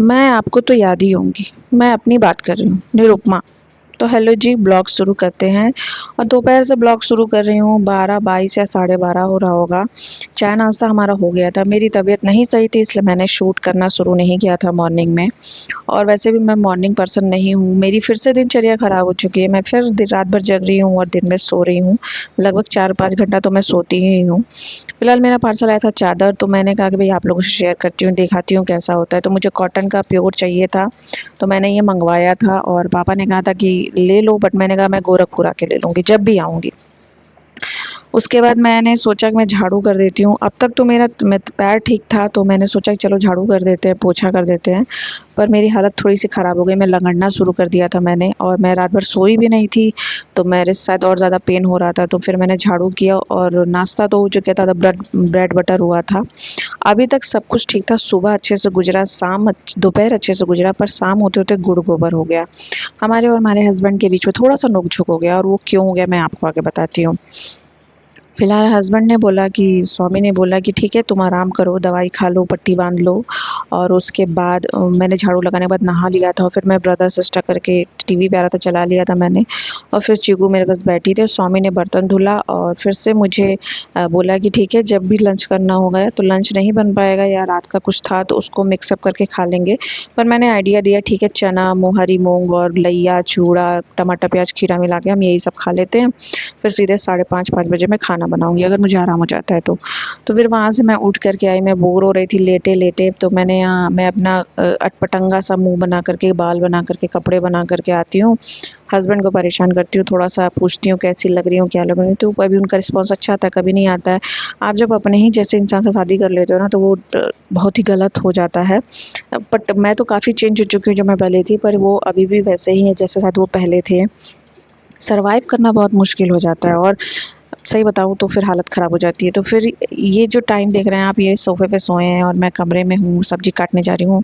मैं आपको तो याद ही होंगी। मैं अपनी बात कर रही हूँ, निरुपमा। तो हेलो जी, ब्लॉग शुरू करते हैं। और दोपहर से ब्लॉग शुरू कर रही हूँ, 12:22 या 12:30 हो रहा होगा। चाय नाश्ता हमारा हो गया था। मेरी तबीयत नहीं सही थी, इसलिए मैंने शूट करना शुरू नहीं किया था मॉर्निंग में। और वैसे भी मैं मॉर्निंग पर्सन नहीं हूँ। मेरी फिर से दिनचर्या खराब हो चुकी है। मैं फिर रात भर जग रही हूँ और दिन में सो रही हूँ। लगभग 4-5 घंटा तो मैं सोती ही हूँ। फिलहाल मेरा पार्सल आया था चादर, तो मैंने कहा कि भाई आप लोगों से शेयर करती हूँ, दिखाती हूँ कैसा होता है। तो मुझे कॉटन का प्योर चाहिए था, तो मैंने ये मंगवाया था। और पापा ने कहा था कि ले लो, बट मैंने कहा मैं गोरखपुर आके ले लूँगी जब भी आऊँगी। उसके बाद मैंने सोचा कि मैं झाड़ू कर देती हूँ। अब तक तो मेरा पैर ठीक था, तो मैंने सोचा कि चलो झाड़ू कर देते हैं, पोछा कर देते हैं। पर मेरी हालत थोड़ी-सी ख़राब हो गई, मैं लगड़ना शुरू कर दिया था मैंने, और मैं रात भर सोई भी नहीं थी, तो मेरे शायद और ज़्यादा पेन हो रहा था। तो फिर मैंने झाड़ू किया और नाश्ता तो हो चुका था, ब्रेड ब्रेड बटर हुआ था। अभी तक सब कुछ ठीक था, सुबह अच्छे से गुज़रा, दोपहर अच्छे से गुज़रा, पर शाम होते-होते गुड़ गोबर हो गया। हमारे और हमारे हस्बैंड के बीच में थोड़ा-सा नोक-झोंक हो गया, और वो क्यों हो गया मैं आपको आगे बताती हूँ। फिलहाल हस्बैंड ने बोला कि स्वामी ने बोला कि ठीक है, तुम आराम करो, दवाई खा लो, पट्टी बांध लो। और उसके बाद मैंने झाड़ू लगाने के बाद नहा लिया था, और फिर मैं ब्रदर सिस्टर करके टीवी पे आ रहा था, चला लिया था मैंने। और फिर चीकू मेरे पास बैठी थी, और स्वामी ने बर्तन धुला, और फिर से मुझे बोला कि ठीक है, जब भी लंच करना होगा, तो लंच नहीं बन पाएगा या रात का कुछ था तो उसको मिक्सअप करके खा लेंगे। पर मैंने आइडिया दिया, ठीक है, चना, हरी मूँग और लइया, चूड़ा, टमाटर, प्याज़, खीरा मिला के हम यही सब खा लेते हैं। फिर सीधे 5:30 बजे मैं खाना बनाऊँगी, अगर मुझे आराम हो जाता है तो। तो फिर वहाँ से मैं उठ कर के आई, मैं बोर हो रही थी लेटे-लेटे, तो मैं अपना अटपटंगा सा मुँह बना कर के, बाल बना कर के, कपड़े बना कर के आती हूँ। हस्बैंड को परेशान करती हूँ, थोड़ा-सा पूछती हूँ कैसी लग रही हूँ, क्या लग रही हूँ, तो कभी उनका रिस्पॉन्स अच्छा आता है, कभी नहीं आता है। आप जब अपने ही जैसे इंसान से शादी कर लेते हो ना, तो वो बहुत ही गलत हो जाता है। बट मैं तो काफ़ी चेंज हो चुकी हूँ जो मैं पहले थी, पर वो अभी भी वैसे ही हैं जैसे शायद वो पहले थे। सर्वाइव करना बहुत मुश्किल हो जाता है, और सही बताऊँ तो फिर हालत ख़राब हो जाती है। तो फिर ये जो टाइम देख रहे हैं आप, ये सोफ़े पे सोए हैं और मैं कमरे में हूँ, सब्ज़ी काटने जा रही हूँ।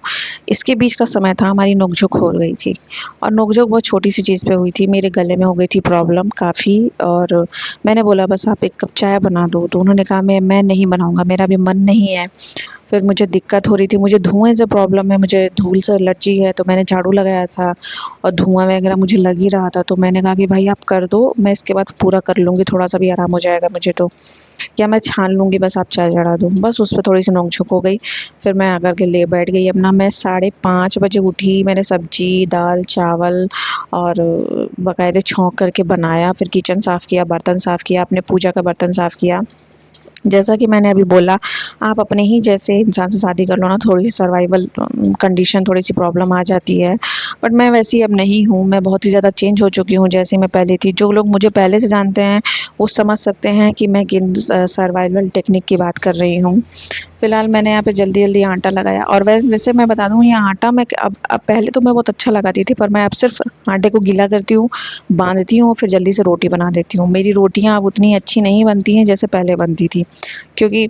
इसके बीच का समय था, हमारी नोक-झोंक हो गई थी, और नोक-झोंक बहुत छोटी-सी चीज़ पे हुई थी। मेरे गले में हो गई थी प्रॉब्लम काफ़ी, और मैंने बोला बस आप 1 कप चाय बना दो, तो उन्होंने कहा मैं नहीं बनाऊँगा, मेरा अभी मन नहीं है। फिर मुझे दिक्कत हो रही थी, मुझे धुएँ से प्रॉब्लम है, मुझे धूल से एलर्जी है, तो मैंने झाड़ू लगाया था और धुआँ वगैरह मुझे लग ही रहा था। तो मैंने कहा कि भाई आप कर दो, मैं इसके बाद पूरा कर लूँगी, थोड़ा-सा भी आराम हो जाएगा मुझे तो। या मैं छान लूँगी, बस आप चाय चढ़ा दो। बस उस पे थोड़ी-सी नोक-झोंक हो गई। फिर मैं आकर के ले बैठ गई अपना। मैं 5:30 बजे उठी, मैंने सब्ज़ी, दाल, चावल और बाकायदे छौंक करके बनाया, फिर किचन साफ़ किया, बर्तन साफ़ किया, अपने पूजा का बर्तन साफ़ किया। जैसा कि मैंने अभी बोला, आप अपने ही जैसे इंसान से शादी कर लो ना, थोड़ी-सी सर्वाइवल कंडीशन, थोड़ी-सी प्रॉब्लम आ जाती है। बट मैं वैसी अब नहीं हूँ, मैं बहुत ही ज़्यादा चेंज हो चुकी हूँ जैसी मैं पहले थी। जो लोग मुझे पहले से जानते हैं, वो समझ सकते हैं कि मैं किन सर्वाइवल टेक्निक की बात कर रही हूँ। फिलहाल मैंने यहाँ पे जल्दी-जल्दी आटा लगाया, और वैसे मैं बता दूँ, ये आटा मैं अब पहले तो मैं बहुत अच्छा लगाती थी, पर मैं अब सिर्फ़ आटे को गीला करती हूँ, बाँधती हूँ, फिर जल्दी से रोटी बना देती हूँ। मेरी रोटियाँ अब उतनी अच्छी नहीं बनती हैं जैसे पहले बनती थी, क्योंकि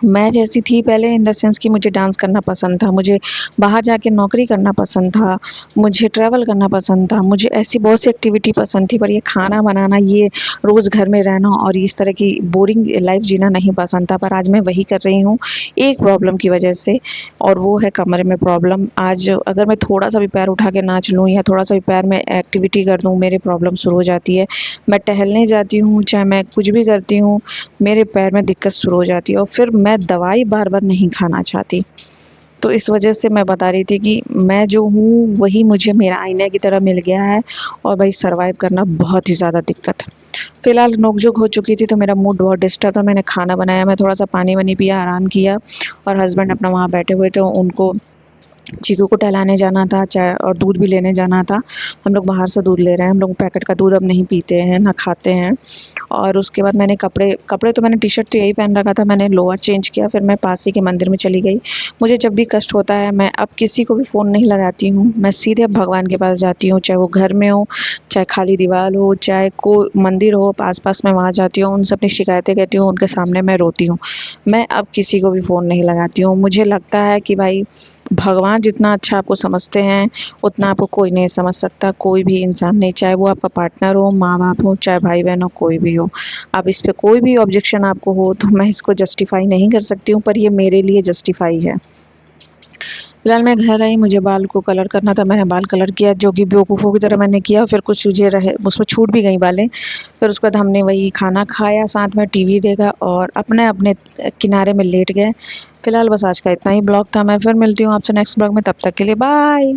मैं जैसी थी पहले, इन द सेंस कि मुझे डांस करना पसंद था, मुझे बाहर जाके नौकरी करना पसंद था, मुझे ट्रैवल करना पसंद था, मुझे ऐसी बहुत सी एक्टिविटी पसंद थी, पर ये खाना बनाना, ये रोज़ घर में रहना और इस तरह की बोरिंग लाइफ़ जीना नहीं पसंद था। पर आज मैं वही कर रही हूँ, एक प्रॉब्लम की वजह से, और वो है कमर में प्रॉब्लम। आज अगर मैं थोड़ा-सा भी पैर उठा के नाच लूँ या थोड़ा-सा भी पैर में एक्टिविटी कर दूँ, मेरी प्रॉब्लम शुरू हो जाती है। मैं टहलने जाती हूँ, चाहे मैं कुछ भी करती हूँ, मेरे पैर में दिक्कत शुरू हो जाती है, और फिर मैं दवाई बार-बार नहीं खाना चाहती। तो इस वजह से मैं बता रही थी कि मैं जो हूँ वही मुझे मेरा आईने की तरह मिल गया है, और भाई सर्वाइव करना बहुत ही ज़्यादा दिक्कत है। फिलहाल नोक-झोंक हो चुकी थी, तो मेरा मूड बहुत डिस्टर्ब था, मैंने खाना बनाया, मैं थोड़ा-सा पानी-वानी पिया, आराम किया, और हस्बैंड अपना वहाँ बैठे हुए थे, उनको चीकू को टहलाने जाना था, चाय और दूध भी लेने जाना था। हम लोग बाहर से दूध ले रहे हैं, हम लोग पैकेट का दूध अब नहीं पीते हैं, ना खाते हैं। और उसके बाद मैंने कपड़े तो मैंने टी-शर्ट तो यही पहन रखा था, मैंने लोअर चेंज किया, फिर मैं पास ही के मंदिर में चली गई। मुझे जब भी कष्ट होता है, मैं अब किसी को भी फ़ोन नहीं लगाती हूँ, मैं सीधे अब भगवान के पास जाती हूँ, चाहे वो घर में हो, चाहे खाली दीवार हो, चाहे को मंदिर हो आस-पास, मैं वहाँ जाती हूँ, उनसे अपनी शिकायतें कहती हूँ, उनके सामने मैं रोती हूँ। मैं अब किसी को भी फ़ोन नहीं लगाती हूँ। मुझे लगता है कि भाई भगवान जितना अच्छा आपको समझते हैं, उतना आपको कोई नहीं समझ सकता, कोई भी इंसान नहीं, चाहे वो आपका पार्टनर हो, माँ-बाप हो, चाहे भाई-बहन हो, कोई भी हो। अब इस पे कोई भी ऑब्जेक्शन आपको हो, तो मैं इसको जस्टिफ़ाई नहीं कर सकती हूँ, पर ये मेरे लिए जस्टिफ़ाई है। फिलहाल मैं घर आई, मुझे बाल को कलर करना था, मैंने बाल कलर किया जो कि बेवकूफ़ों की तरह मैंने किया, फिर कुछ चीज़ें रहे उसमें छूट भी गई बालें। फिर उसके बाद हमने वही खाना खाया, साथ में टीवी देखा और अपने-अपने किनारे में लेट गए। फिलहाल बस आज का इतना ही ब्लॉग था, मैं फिर मिलती हूँ आपसे नेक्स्ट ब्लॉग में, तब तक के लिए बाय।